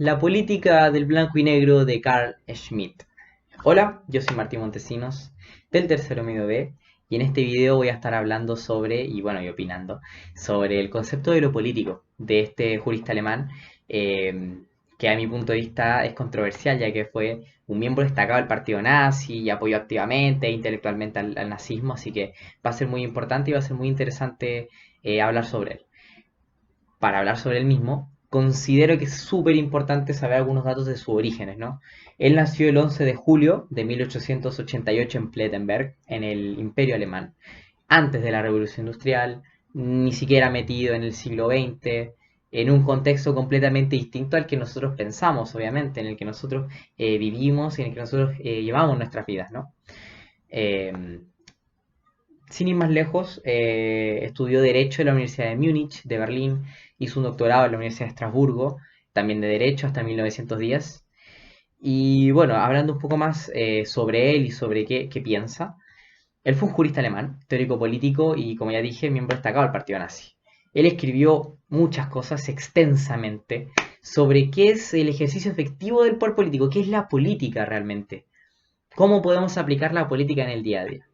La política del blanco y negro de Carl Schmitt. Hola, yo soy Martín Montesinos del Tercero Medio B y en este video voy a estar hablando sobre, y opinando, sobre el concepto de lo político de este jurista alemán que a mi punto de vista es controversial ya que fue un miembro destacado del partido nazi y apoyó activamente e intelectualmente al nazismo, así que va a ser muy importante y va a ser muy interesante hablar sobre él. Para hablar sobre él mismo, considero que es súper importante saber algunos datos de sus orígenes, ¿no? Él nació el 11 de julio de 1888 en Plettenberg, en el Imperio Alemán, antes de la Revolución Industrial, ni siquiera metido en el siglo XX, en un contexto completamente distinto al que nosotros pensamos, obviamente, en el que nosotros vivimos y en el que nosotros llevamos nuestras vidas, ¿no? Eh, Sin ir más lejos, estudió Derecho en la Universidad de Múnich, de Berlín, hizo un doctorado en la Universidad de Estrasburgo, también de Derecho hasta 1910. Y bueno, hablando un poco más sobre él y sobre qué piensa, él fue un jurista alemán, teórico político y, como ya dije, miembro destacado del partido nazi. Él escribió muchas cosas extensamente sobre qué es el ejercicio efectivo del poder político, qué es la política realmente, cómo podemos aplicar la política en el día a día.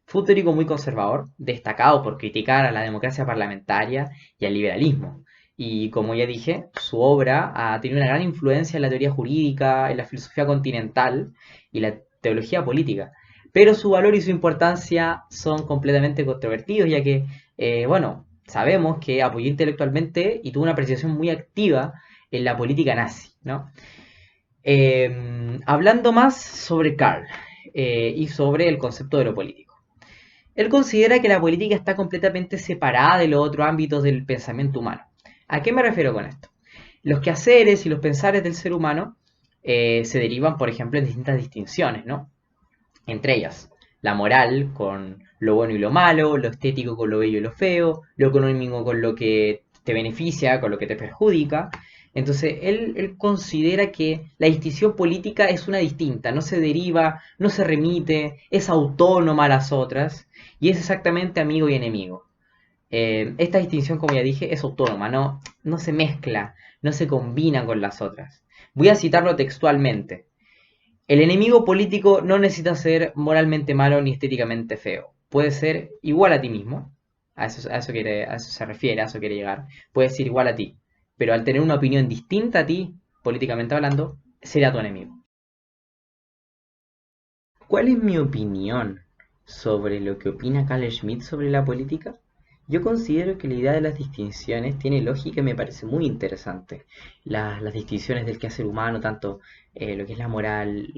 Fue un teórico muy conservador, destacado por criticar a la democracia parlamentaria y al liberalismo. Y como ya dije, su obra ha tenido una gran influencia en la teoría jurídica, en la filosofía continental y la teología política. Pero su valor y su importancia son completamente controvertidos, ya que, sabemos que apoyó intelectualmente y tuvo una apreciación muy activa en la política nazi, ¿no? Hablando más sobre Karl y sobre el concepto de lo político. Él considera que la política está completamente separada de los otros ámbitos del pensamiento humano. ¿A qué me refiero con esto? Los quehaceres y los pensares del ser humano se derivan, por ejemplo, en distintas distinciones, ¿no? Entre ellas, la moral con lo bueno y lo malo, lo estético con lo bello y lo feo, lo económico con lo que te beneficia, con lo que te perjudica. Entonces, él considera que la distinción política es una distinta, no se deriva, no se remite, es autónoma a las otras y es exactamente amigo y enemigo. Esta distinción, como ya dije, es autónoma, no se mezcla, no se combina con las otras. Voy a citarlo textualmente. El enemigo político no necesita ser moralmente malo ni estéticamente feo. Puede ser igual a ti mismo. A eso se refiere, a eso quiere llegar. Puede ser igual a ti. Pero al tener una opinión distinta a ti, políticamente hablando, será tu enemigo. ¿Cuál es mi opinión sobre lo que opina Carl Schmitt sobre la política? Yo considero que la idea de las distinciones tiene lógica y me parece muy interesante. Las distinciones del quehacer humano, tanto lo que es la moral,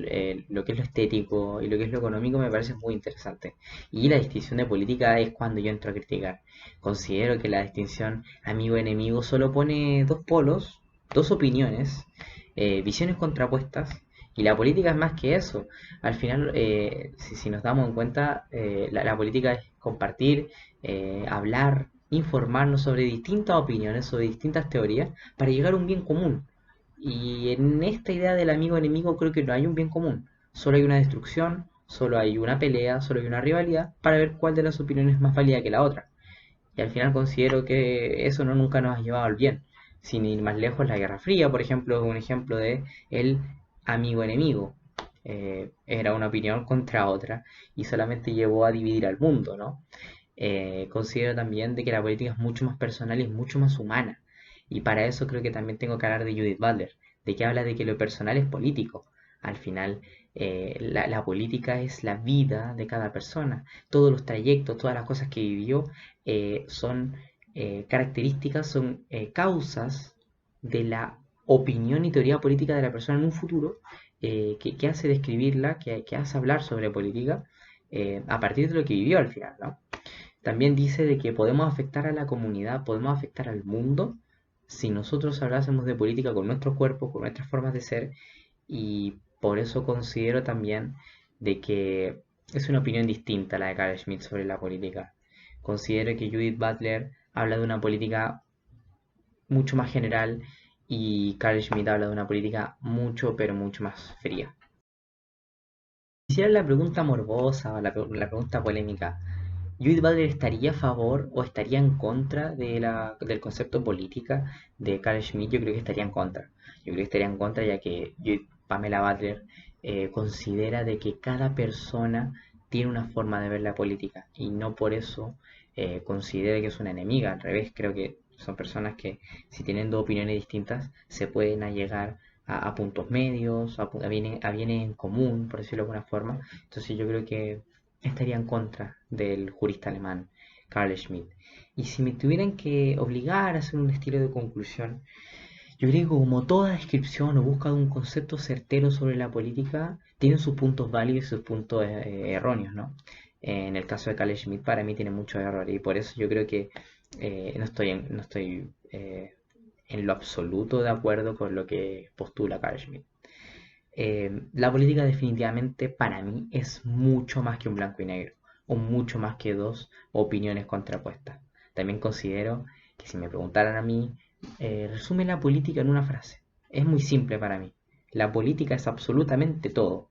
lo que es lo estético y lo que es lo económico, me parece muy interesante. Y la distinción de política es cuando yo entro a criticar. Considero que la distinción amigo-enemigo solo pone dos polos, dos opiniones, visiones contrapuestas y la política es más que eso. Al final, si nos damos en cuenta, la política es compartir, hablar, informarnos sobre distintas opiniones, sobre distintas teorías, para llegar a un bien común. Y en esta idea del amigo-enemigo creo que no hay un bien común. Solo hay una destrucción, solo hay una pelea, solo hay una rivalidad para ver cuál de las opiniones es más válida que la otra. Y al final considero que eso no nunca nos ha llevado al bien. Sin ir más lejos, la Guerra Fría, por ejemplo, es un ejemplo de el amigo-enemigo. Era una opinión contra otra y solamente llevó a dividir al mundo, ¿no? Considero también de que la política es mucho más personal y es mucho más humana. Y para eso creo que también tengo que hablar de Judith Butler, de que habla de que lo personal es político. Al final, la política es la vida de cada persona. Todos los trayectos, todas las cosas que vivió son características, son causas de la opinión y teoría política de la persona en un futuro que hace describirla, que hace hablar sobre política a partir de lo que vivió al final, ¿no? También dice de que podemos afectar a la comunidad, podemos afectar al mundo si nosotros hablásemos de política con nuestro cuerpo, con nuestras formas de ser, y por eso considero también de que es una opinión distinta a la de Carl Schmitt sobre la política. Considero que Judith Butler habla de una política mucho más general y Carl Schmitt habla de una política mucho, pero mucho más fría. Hiciera la pregunta morbosa o la pregunta polémica. ¿Judith Butler estaría a favor o estaría en contra del concepto política de Carl Schmitt? Yo creo que estaría en contra. Yo creo que estaría en contra, ya que Pamela Butler considera de que cada persona tiene una forma de ver la política y no por eso considera que es una enemiga. Al revés, creo que son personas que si tienen dos opiniones distintas se pueden allegar a puntos medios, a bienes en común, por decirlo de alguna forma. Entonces yo creo que estaría en contra del jurista alemán Carl Schmitt. Y si me tuvieran que obligar a hacer un estilo de conclusión, yo creo que como toda descripción o búsqueda de un concepto certero sobre la política, tiene sus puntos válidos y sus puntos erróneos, ¿no? En el caso de Carl Schmitt, para mí tiene muchos errores y por eso yo creo que no estoy en lo absoluto de acuerdo con lo que postula Carl Schmitt. La política definitivamente para mí es mucho más que un blanco y negro, o mucho más que dos opiniones contrapuestas. También considero que si me preguntaran a mí, resume la política en una frase. Es muy simple para mí. La política es absolutamente todo.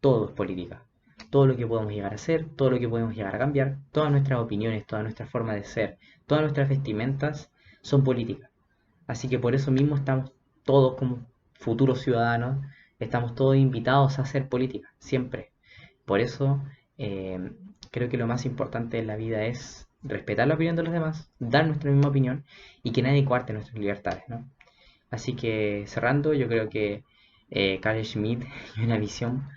Todo es política. Todo lo que podemos llegar a hacer, todo lo que podemos llegar a cambiar, todas nuestras opiniones, toda nuestra forma de ser, todas nuestras vestimentas son políticas. Así que por eso mismo estamos todos como futuros ciudadanos, estamos todos invitados a hacer política, siempre. Por eso eh, creo que lo más importante en la vida es respetar la opinión de los demás, dar nuestra misma opinión y que nadie cuarte nuestras libertades, ¿no? Así que cerrando, yo creo que Carl Schmitt tiene una visión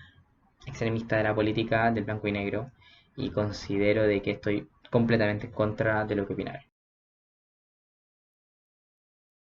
extremista de la política del blanco y negro y considero de que estoy completamente en contra de lo que opinar.